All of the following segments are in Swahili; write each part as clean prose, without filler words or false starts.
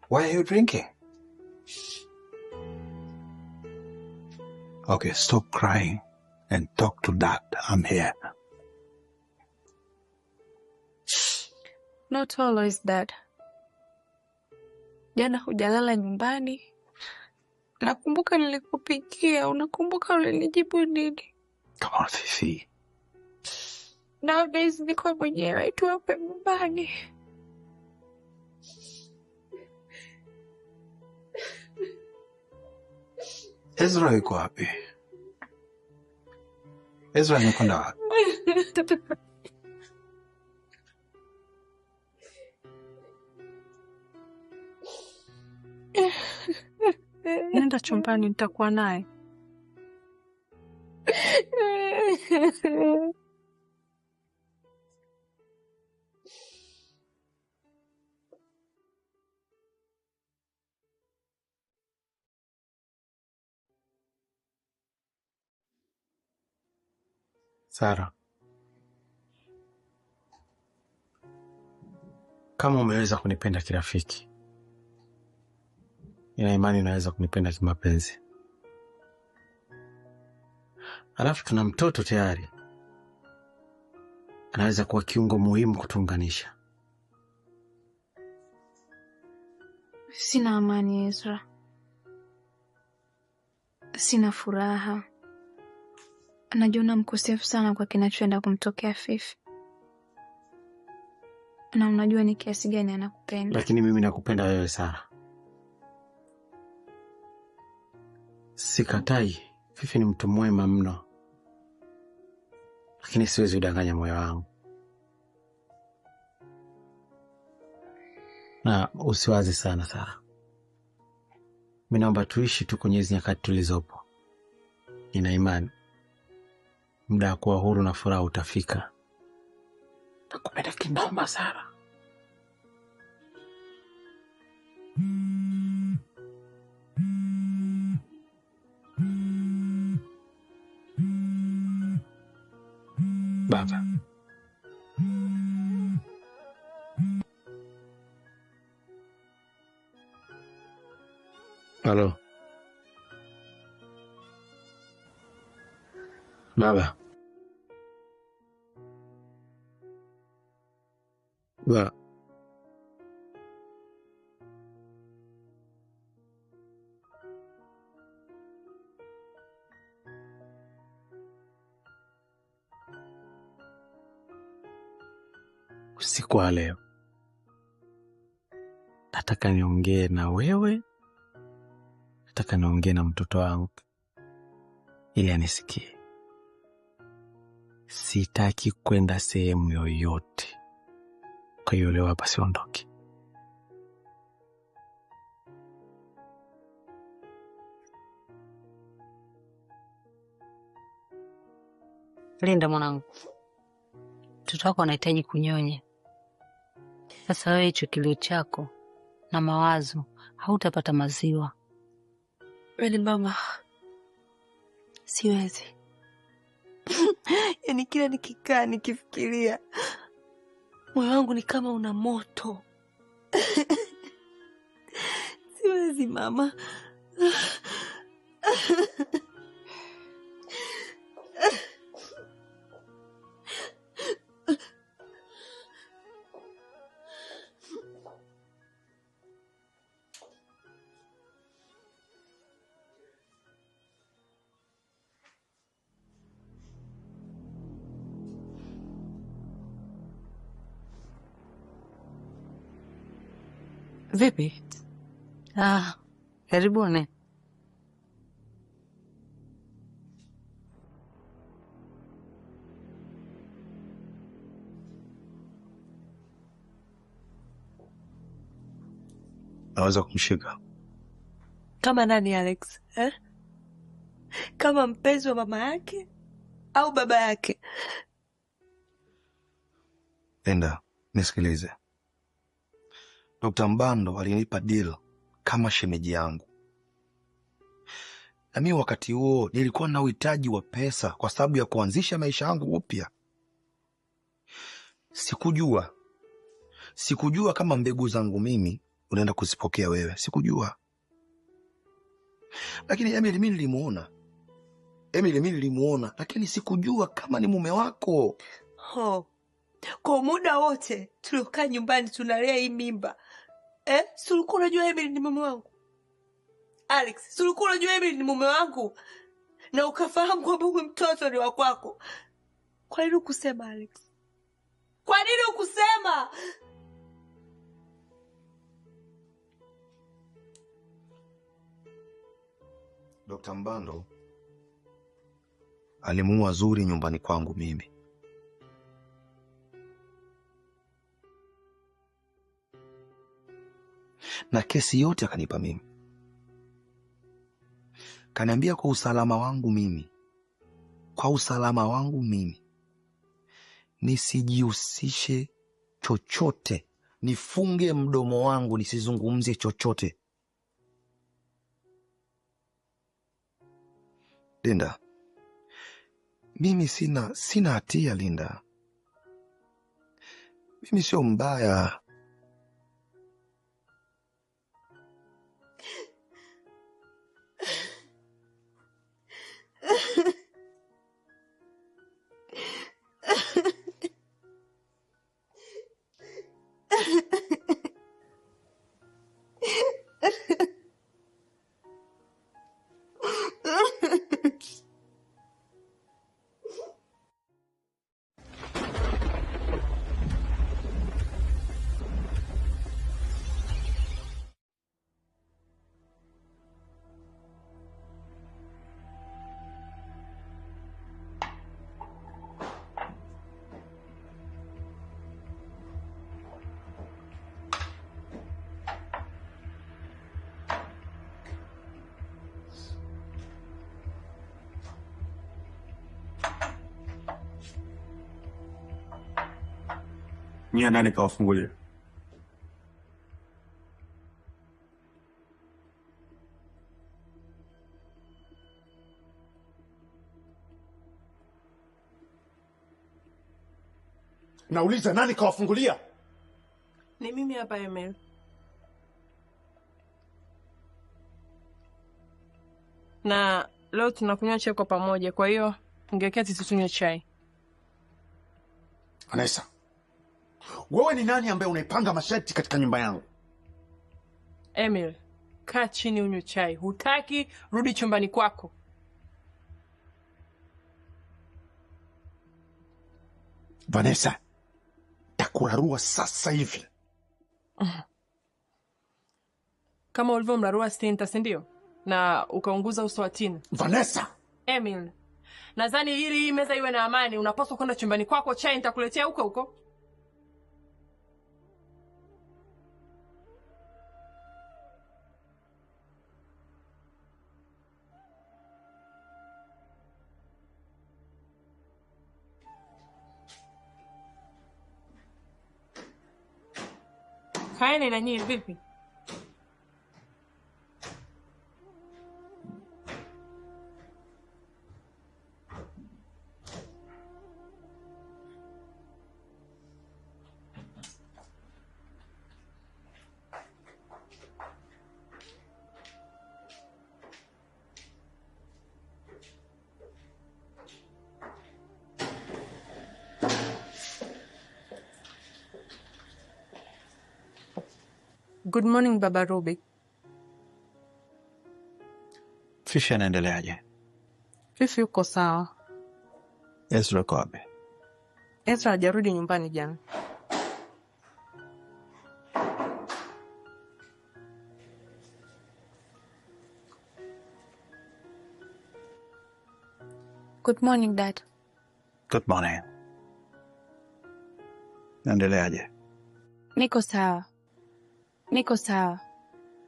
Why are you drinking? Okay, stop crying and talk to Dad. I'm here. Not always, Dad. Jana hujalala nyumbani. Nakumbuka nilikupikia. Unakumbuka ulinijibu nini? Come on, Fifi. Nowadays niko mwenyewe tu hapa nyumbani. Ezra yuko wapi? Ezra amekwenda wapi? Nenda chumbani, nitakuwa naye. Sara, kama umeweza kunipenda kirafiki, nina imani unaweza kunipenda kimapenzi. Alafu tuna mtoto tayari, anaweza kuwa kiungo muhimu kutuunganisha. Sina amani, Ezra. Sina furaha. Anajiona mkosefu sana kwa kinachoenda kumtokea Fifi. Na unajua ni kiasi gani anakupenda. Lakini mimi nakupenda wewe, Sara. Sikatai, Fifi ni mtu mwema mno. Lakini siwezi udanganya moyo wangu. Na usiwazi sana, Sara. Mimi naomba tuishi tu kwenye hizo nyakati tulizopo. Nina imani muda wa kuwa huru na furaha utafika. Nakupenda kinoma, Sara. Baba. Halo. Baba. Ba. Usiku wa leo nataka niongee na wewe, nataka niongee na mtoto wangu ili anisikie. Sitaki kwenda sehemu yoyote, kwa hiyo leo hapa siondoki. Linda mwanangu, mtoto wako anahitaji kunyonya. Sasa wewe hicho kilio chako na mawazo hautapata maziwa. Wewe mama, siwezi. Yaani kila nikikaa nikifikiria, moyo wangu ni kama una moto. Siwezi mama. Vipi? Karibuni. Naweza kumshika. Kama nani, Alex? Kama mpenzi wa mama yake au baba yake? Enda, nisikilize. Dr. Mbando alinipa deal kama shemeji yangu. Na mimi wakati huo nilikuwa na uhitaji wa pesa kwa sababu ya kuanzisha maisha yangu upya. Sikujua kama mbegu zangu mimi unaenda kuzipokea wewe. Sikujua. Lakini Emily mimi nilimuona, lakini sikujua kama ni mume wako. Kwa muda wote tuliokaa nyumbani tunalea hii mimba. Si ulikuwa unajua Emily ni mume wangu? Alex, si ulikuwa unajua Emily ni mume wangu? Na ukafahamu kwamba huyu mtoto ni wa kwako. Kwa nini ukusema, Alex? Kwa nini ukusema? Dr. Mbando alimuua Zuri nyumbani kwangu mimi. Na kesi yote akanipa mimi. Kaniambia kwa usalama wangu mimi nisijihusishe chochote, nifunge mdomo wangu nisizungumzie chochote. Linda, mimi sina hatia Linda. Mimi sio mbaya. Nia nani kawafungulia? Nauliza nani kawafungulia? Ni mimi hapa Emil. Na leo tunakunywa chai kwa pamoja, kwa hiyo ungeketi tunywe chai. Vanessa, wewe ni nani ambaye unaipanga masharti katika nyumba yangu? Emil, kaa chini unywe chai. Hutaki, rudi chumbani kwako. Vanessa, takurarua sasa hivi. Kama ulivyomrarua Stinta, si ndio? Na ukaunguza uso wa Tina. Vanessa! Emil, nadhani ili hii meza iwe na amani, unapaswa kwenda chumbani kwako. Chai nitakuletea huko. Kaeni na nyinyi vipi? Good morning, Baba Ruby. Fifi anaendeleaje? Fifi yuko sawa. Ezra yuko wapi? Ezra hajarudi nyumbani jana. Good morning, Dad. Good morning. Naendeleaje? Niko sawa.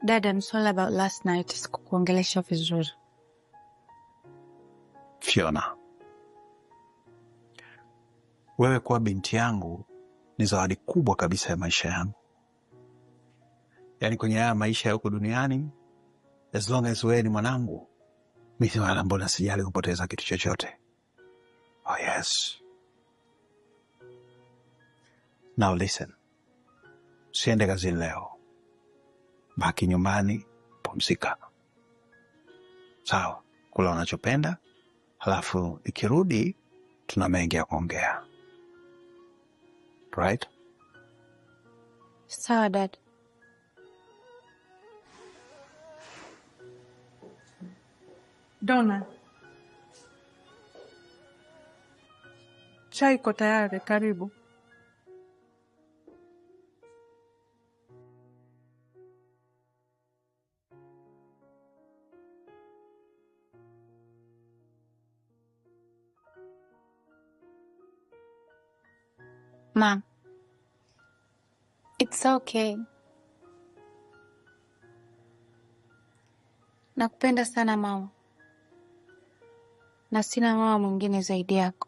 Dad, I'm sorry about last night. Sikukuongelesha vizuri. Fiona, wewe kuwa binti yangu ni zawadi kubwa kabisa ya maisha yangu. Yaani kwenye haya maisha ya huko duniani, as long as wewe ni mwanangu, mimi wala mbona sijali kupoteza kitu chochote. Oh yes. Now listen. Siende kazini leo. baki nyumbani, pumzika. Sawa, kula unachopenda, halafu ikirudi tuna mengi ya kuongea. Right? Sawa dad. Donna, chai iko tayari, karibu. Mom, it's okay. Nakupenda sana mama, na sina mama mwingine zaidi yako.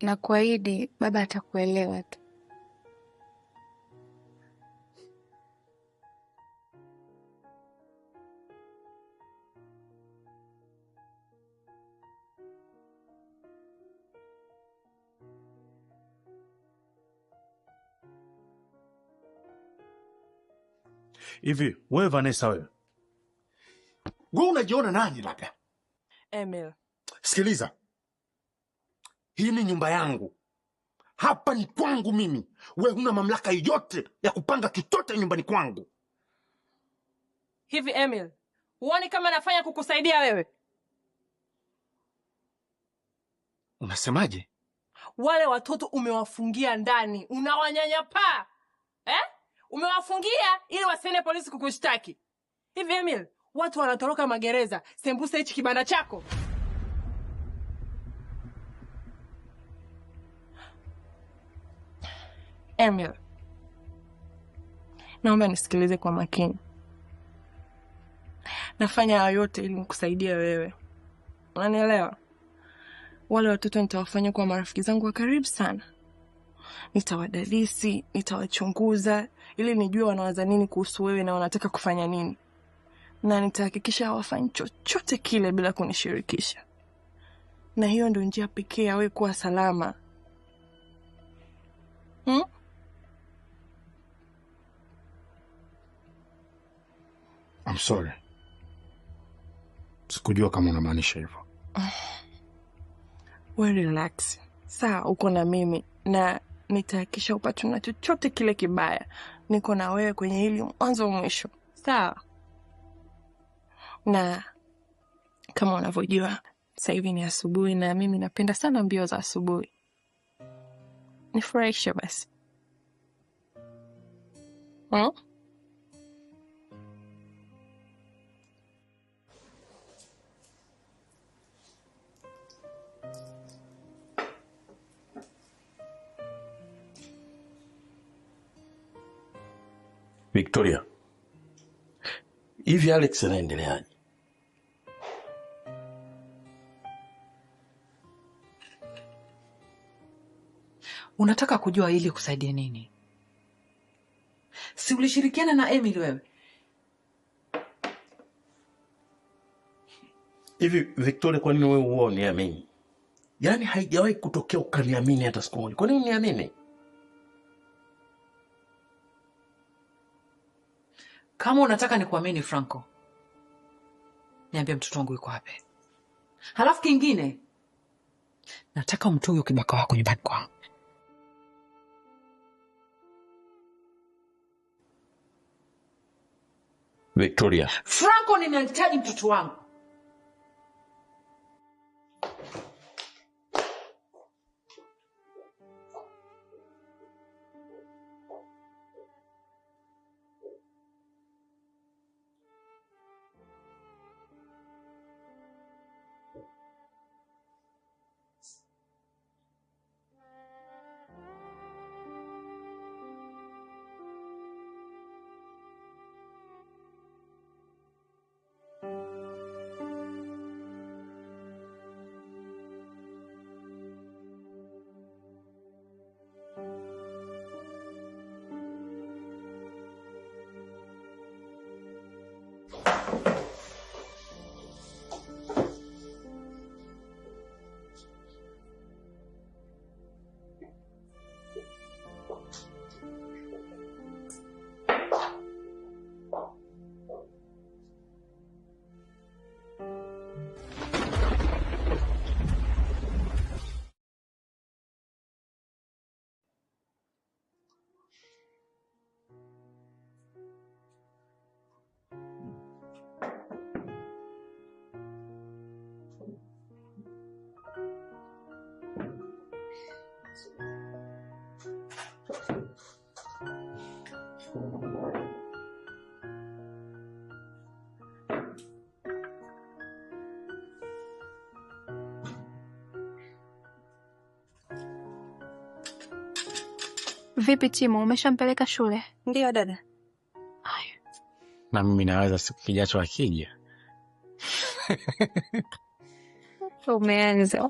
Na kuahidi baba atakuelewa tu. Hivi wewe Vanessa, wewe unajiona nani labda? Emil, Sikiliza, hii ni nyumba yangu, hapa ni kwangu mimi. Wewe huna mamlaka yote ya kupanga kitote nyumbani kwangu. hivi Emil, huoni kama nafanya kukusaidia wewe? Unasemaje? Wale watoto umewafungia ndani, unawanyanyapaa. Umewafungia ili wasiende polisi kukushtaki. Hivi Emil, watu wanatoroka magereza, sembuse hichi kibanda chako. Emil, naomba nisikilize kwa makini. Nafanya hayo yote ili nikusaidia wewe. Unanielewa? Wale watoto nitawafanya kwa marafiki zangu wa karibu sana. Nitawadadisi, nitawachunguza ili nijue wanawaza nini kuhusu wewe na wanataka kufanya nini. Na nitahakikisha hawafanyi chochote kile bila kunishirikisha. Na hiyo ndio njia pekee ya wewe kuwa salama. I'm sorry. Sikujua kama unamaanisha hivyo. Wewe relax. Sawa, uko na mimi na nitahakikisha upatwe na chochote kile kibaya. Niko na wewe kwenye hili mwanzo mwisho. Sawa? Na kama unavyojua sasa hivi ni asubuhi na mimi napenda sana mbio za asubuhi. Nifurahishe basi. Victoria, hivi Alex anaendeleaje? Unataka kujua ili kusaidia nini? Si ulishirikiana na Emil wewe? Hivi Victoria, kwa nini wewe uniamini? Yaani haijawahi kutokea ukaniamini hata siku moja. Kwa nini uniamini? Kama unataka nikuamini Franco, niambie mtoto wangu yuko wapi. Halafu kingine, nataka umtoe huyo kibaka wako nyumbani kwangu. Victoria. Franco, ninahitaji mtoto wangu. Vipi Timo, umeshampeleka shule? Ndio dada. Na mimi naweza siku kijacho akija. Umeanza.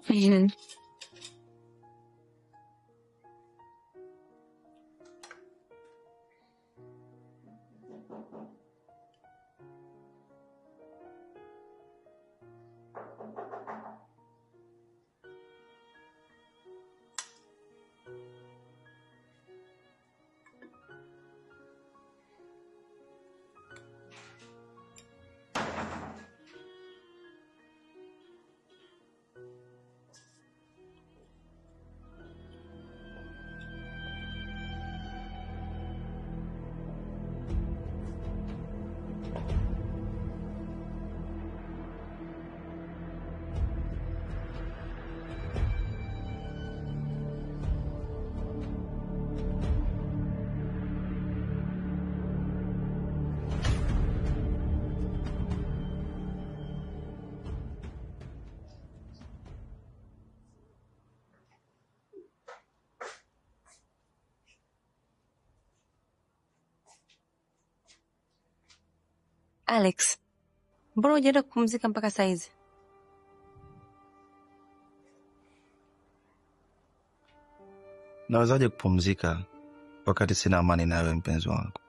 Alex, mbona hujaenda kupumzika mpaka saa hizi? Nawezaje kupumzika wakati sina amani nawe mpenzi wangu?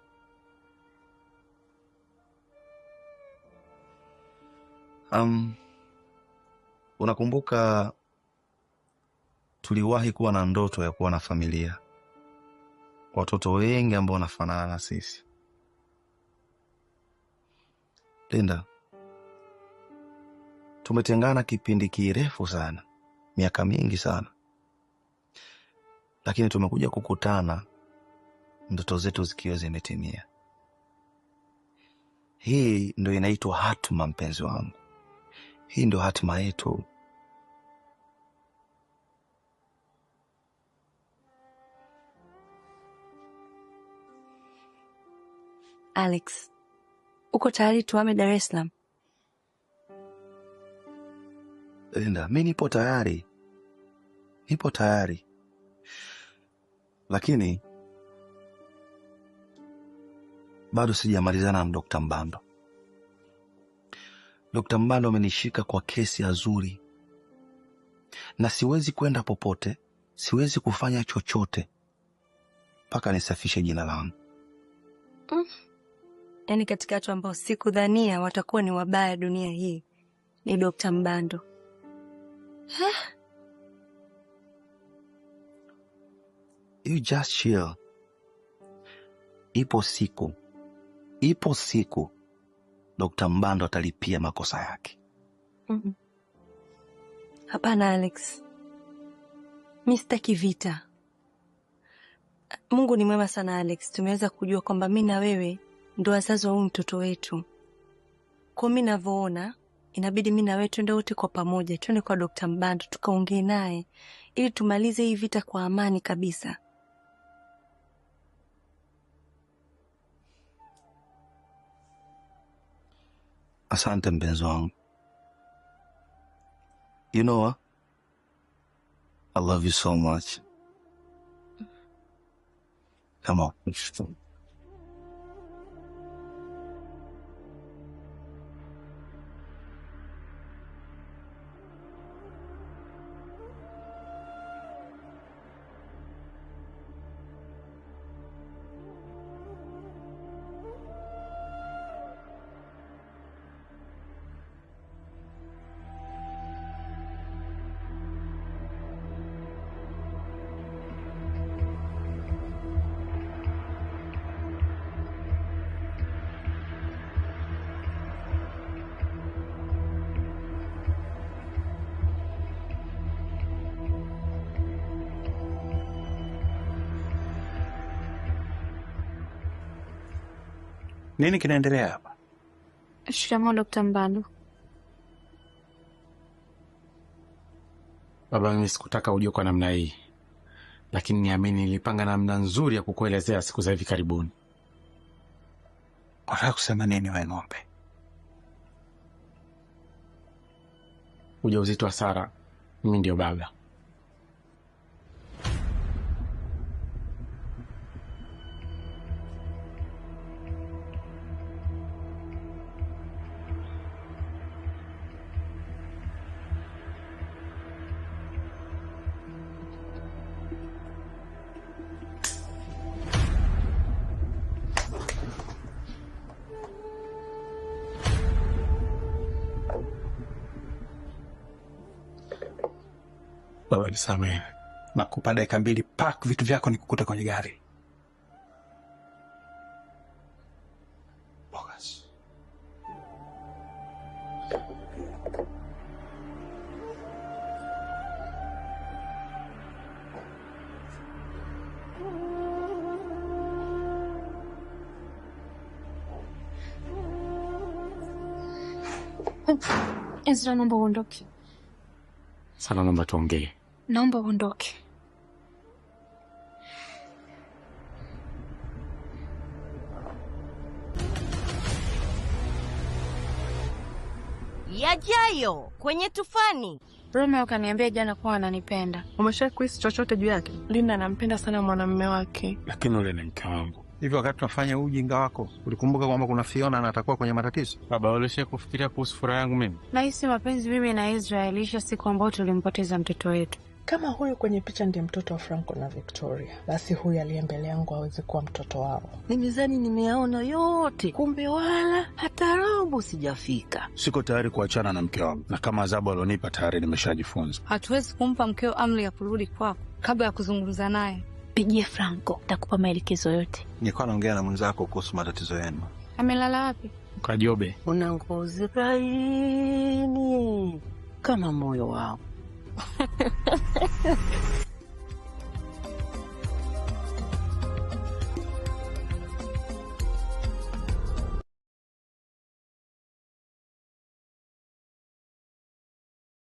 Unakumbuka tuliwahi kuwa na ndoto ya kuwa na familia, watoto wengi ambao wanafanana na sisi. Linda, tumetengana kipindi kirefu sana, miaka mingi sana, lakini tumekuja kukutana ndoto zetu zikiwa zimetimia. Hii ndio inaitwa hatima mpenzi wangu. Hii ndio hatima yetu. Alex, uko tayari tuhame Dar es Salaam? Linda, mimi nipo tayari. Nipo tayari. Lakini bado sijamalizana na Dr. Mbando. Dr. Mbando amenishika kwa kesi ya Zuri. Na siwezi kwenda popote, siwezi kufanya chochote mpaka nisafishe jina langu. Yaani katika watu ambao sikudhania watakuwa ni wabaya dunia hii ni Dr. Mbando. You just chill. Ipo siku Dr. Mbando atalipia makosa yake. Hapana Alex, mimi sitaki vita. Mungu ni mwema sana Alex, tumeweza kujua kwamba mimi na wewe ndo wazazi wa huyu mtoto wetu. Kwa mimi ninavyoona, inabidi mimi na wewe twende wote kwa pamoja, twende kwa Dr. Mbando tukaongee naye ili tumalize hii vita kwa amani kabisa. Asante mpenzi wangu. You know what? I love you so much. Come on. Nini kinaendelea hapa? Shikamoo Dr. Mbando. Baba, mimi sikutaka uje kwa namna hii. lakini niamini nilipanga namna nzuri ya kukuelezea siku za hivi karibuni. Unataka kusema nini wewe ng'ombe? Ujauzito wa Sara, mimi ndio baba. Baba nisamehe. Nakupa dakika 2 pack vitu vyako nikukuta kwenye gari. Bogas. Ezra, naomba uondoke. Sana, naomba tuongee. Naomba uondoke. Yajayo kwenye tufani. Romeo kaniambia jana kuwa ananipenda. Umeshawahi kuhisi chochote juu yake? Linda anampenda sana mwanamume wake. Lakini ule ni mke wangu. Hivyo wakati tunafanya ujinga wako, ulikumbuka kwamba kuna Fiona na atakuwa kwenye matatizo? Baba, ulisha kufikiria kuhusu furaha yangu mimi? Nahisi mapenzi mimi na Israel isha siku ambayo tulimpoteza mtoto wetu. Kama huyu kwenye picha ndiye mtoto wa Franco na Victoria, basi huyu aliye mbele yangu hawezi kuwa mtoto wao. Nimezani nimeyaona yote, kumbe wala hata robo sijafika. Siko tayari kuachana na mke wangu, na kama adhabu alionipa tayari nimeshajifunza. Hatuwezi kumpa mkeo amri ya kurudi kwako kabla ya kuzungumza naye. Pigie Franco, nitakupa maelekezo yote. Nilikuwa naongea na mwenzako kuhusu matatizo yenu. Amelala wapi? Kajobe. Una ngozi laini kama moyo wao.